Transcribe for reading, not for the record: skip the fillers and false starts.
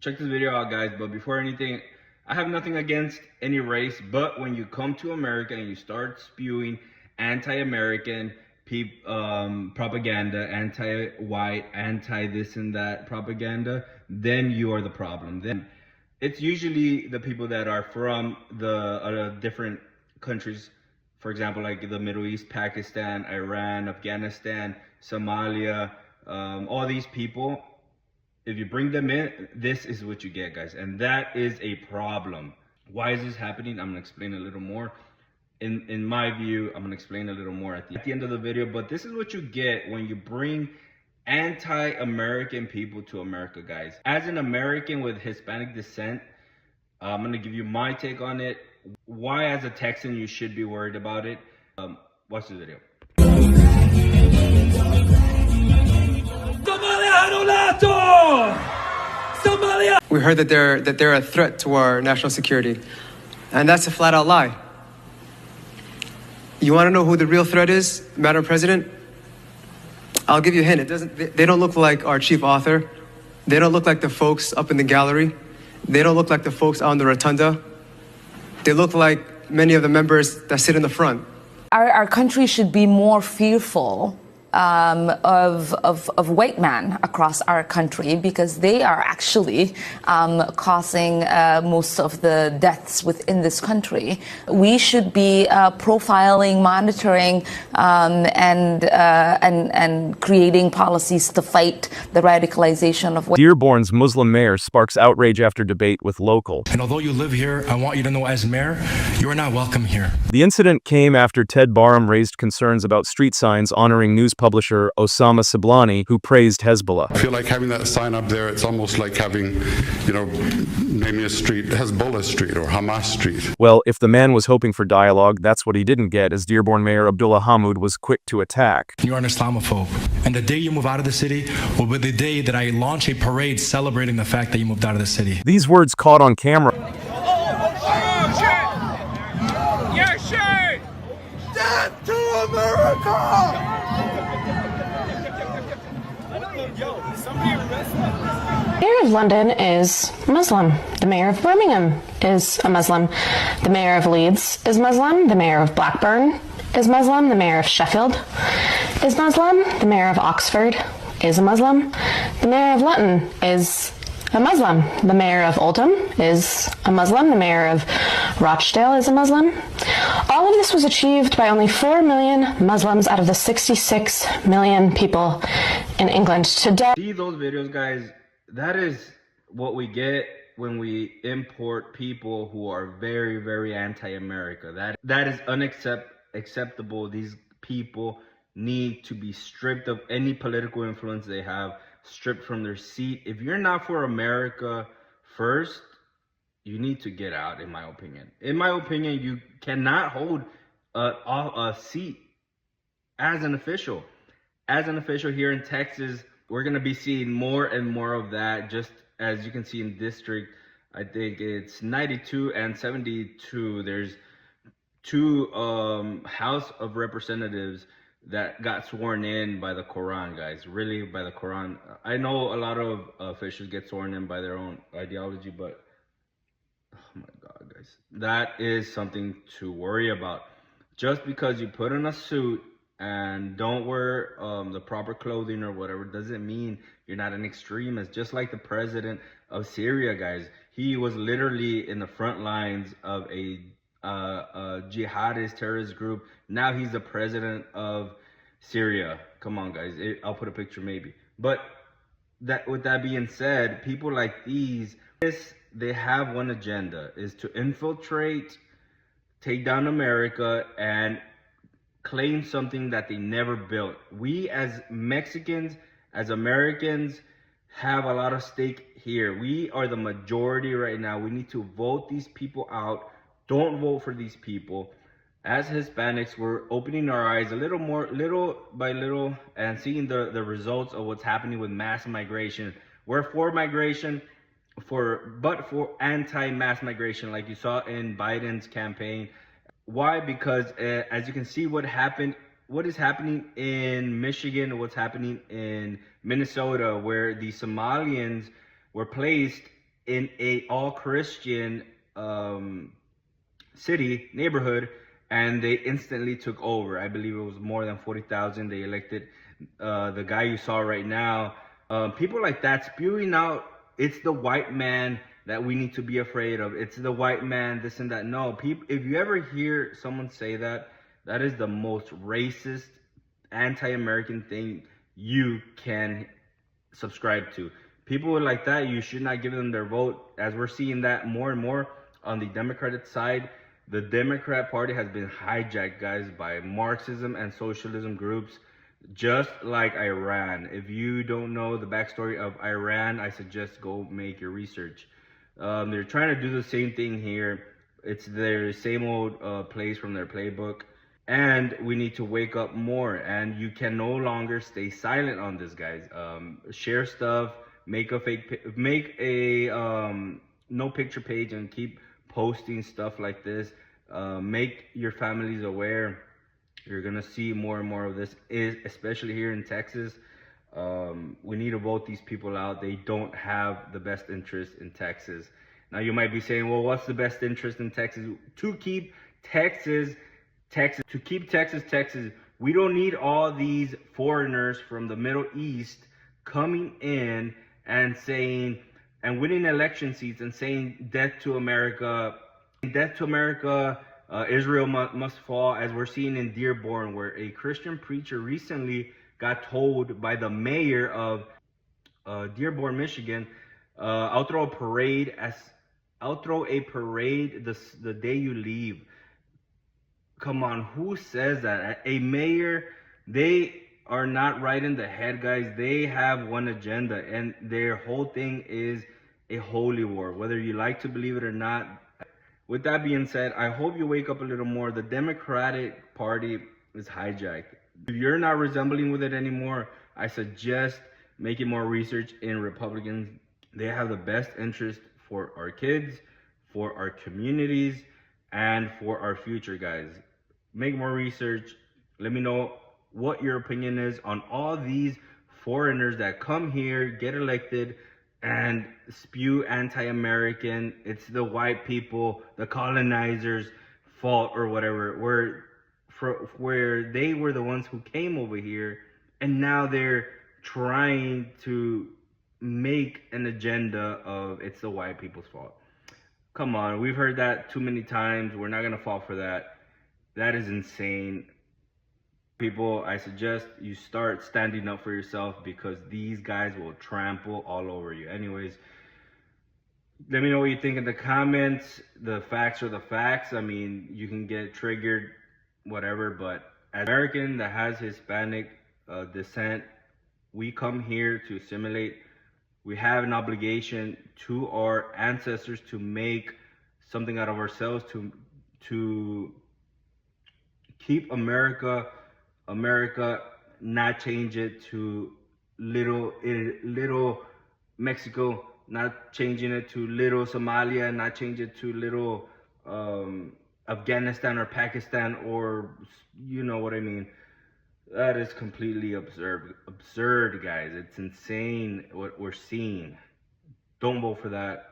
check this video out, guys. But before anything, I have nothing against any race, but when you come to America and you start spewing anti-American propaganda, anti-white, anti-this and that propaganda, then you are the problem. Then it's usually the people that are from the different countries, for example, like the Middle East, Pakistan, Iran, Afghanistan, Somalia, all these people. If you bring them in, this is what you get, guys, and that is a problem. Why is this happening? I'm gonna explain a little more. In my view, I'm gonna explain a little more at the end of the video, but this is what you get when you bring anti-American people to America, guys. As an American with Hispanic descent, I'm gonna give you my take on it. Why, as a Texan, you should be worried about it. Watch this video. We heard that they're a threat to our national security, and that's a flat-out lie. You want to know who the real threat is, Madam President? I'll give you a hint. They don't look like our chief author. They don't look like the folks up in the gallery. They don't look like the folks out in the rotunda. They look like many of the members that sit in the front. Our country should be more fearful of white men across our country, because they are actually causing most of the deaths within this country. We should be profiling, monitoring, and creating policies to fight the radicalization of white. Dearborn's Muslim mayor sparks outrage after debate with local. And although you live here, I want you to know, as mayor, you are not welcome here. The incident came after Ted Barham raised concerns about street signs honoring news publisher Osama Siblani, who praised Hezbollah. I feel like having that sign up there, it's almost like having, naming a street Hezbollah Street or Hamas Street. Well, if the man was hoping for dialogue, that's what he didn't get, as Dearborn Mayor Abdullah Hammoud was quick to attack. You're an Islamophobe. And the day you move out of the city will be the day that I launch a parade celebrating the fact that you moved out of the city. These words caught on camera. Death to America! The mayor of London is Muslim. The mayor of Birmingham is a Muslim. The mayor of Leeds is Muslim. The mayor of Blackburn is Muslim. The mayor of Sheffield is Muslim. The mayor of Oxford is a Muslim. The mayor of Luton is a Muslim. The mayor of Oldham is a Muslim. The mayor of Rochdale is a Muslim. All of this was achieved by only 4 million Muslims out of the 66 million people in England today. See those videos, guys? That is what we get when we import people who are very, very anti-America. That is unacceptable. These people need to be stripped of any political influence they have, stripped from their seat. If you're not for America first, you need to get out, in my opinion. In my opinion, you cannot hold a seat as an official. As an official here in Texas, we're going to be seeing more and more of that. Just as you can see in district, I think it's 92 and 72. There's two House of Representatives that got sworn in by the Quran, guys. Really, by the Quran. I know a lot of officials get sworn in by their own ideology, but oh my God, guys, that is something to worry about. Just because you put on a suit and don't wear the proper clothing or whatever doesn't mean you're not an extremist. Just like the president of Syria, guys, he was literally in the front lines of a jihadist terrorist group. Now he's the president of Syria. Come on, guys. I'll put a picture maybe. But with that being said, people like these, they have one agenda, is to infiltrate, take down America, and claim something that they never built. We as Mexicans, as Americans, have a lot of stake here. We are the majority right now. We need to vote these people out. Don't vote for these people. As Hispanics, we're opening our eyes a little more, little by little, and seeing the results of what's happening with mass migration. We're for migration, but for anti-mass migration, like you saw in Biden's campaign. Why? Because as you can see, what is happening in Michigan, what's happening in Minnesota, where the Somalians were placed in a all Christian city neighborhood, and they instantly took over. I believe it was more than 40,000. They elected the guy you saw right now. People like that spewing out, it's the white man that we need to be afraid of. It's the white man, this and that. No, people, if you ever hear someone say that, that is the most racist, anti-American thing you can subscribe to. People like that, you should not give them their vote. As we're seeing that more and more on the Democratic side, the Democrat Party has been hijacked, guys, by Marxism and socialism groups, just like Iran. If you don't know the backstory of Iran, I suggest go make your research. They're trying to do the same thing here. It's their same old plays from their playbook. And we need to wake up more. And you can no longer stay silent on this, guys. Share stuff, make a no picture page, and keep posting stuff like this. Make your families aware. You're gonna see more and more of this, especially here in Texas. We need to vote these people out. They don't have the best interest in Texas. Now you might be saying, well, what's the best interest in Texas? To keep Texas. We don't need all these foreigners from the Middle East coming in and saying, and winning election seats and saying death to America, Israel must fall, as we're seeing in Dearborn, where a Christian preacher recently got told by the mayor of Dearborn, Michigan, I'll throw a parade the day you leave. Come on, who says that? A mayor, they are not right in the head, guys. They have one agenda, and their whole thing is a holy war, whether you like to believe it or not. With that being said, I hope you wake up a little more. The Democratic Party is hijacked. If you're not resembling with it anymore, I suggest making more research in Republicans. They have the best interest for our kids, for our communities, and for our future, guys. Make more research. Let me know what your opinion is on all these foreigners that come here, get elected, and spew anti-American. It's the white people, the colonizers' fault or whatever, where they were the ones who came over here, and now they're trying to make an agenda of it's the white people's fault. Come on, we've heard that too many times. We're not gonna fall for that. That is insane. People, I suggest you start standing up for yourself, because these guys will trample all over you. Anyways, let me know what you think in the comments. The facts are the facts. I mean, you can get triggered, whatever, but as an American that has Hispanic descent, we come here to assimilate. We have an obligation to our ancestors to make something out of ourselves, to keep America, not change it to little Mexico, not changing it to little Somalia, not change it to little Afghanistan or Pakistan, or you know what I mean. That is completely absurd, guys. It's insane what we're seeing. Don't vote for that.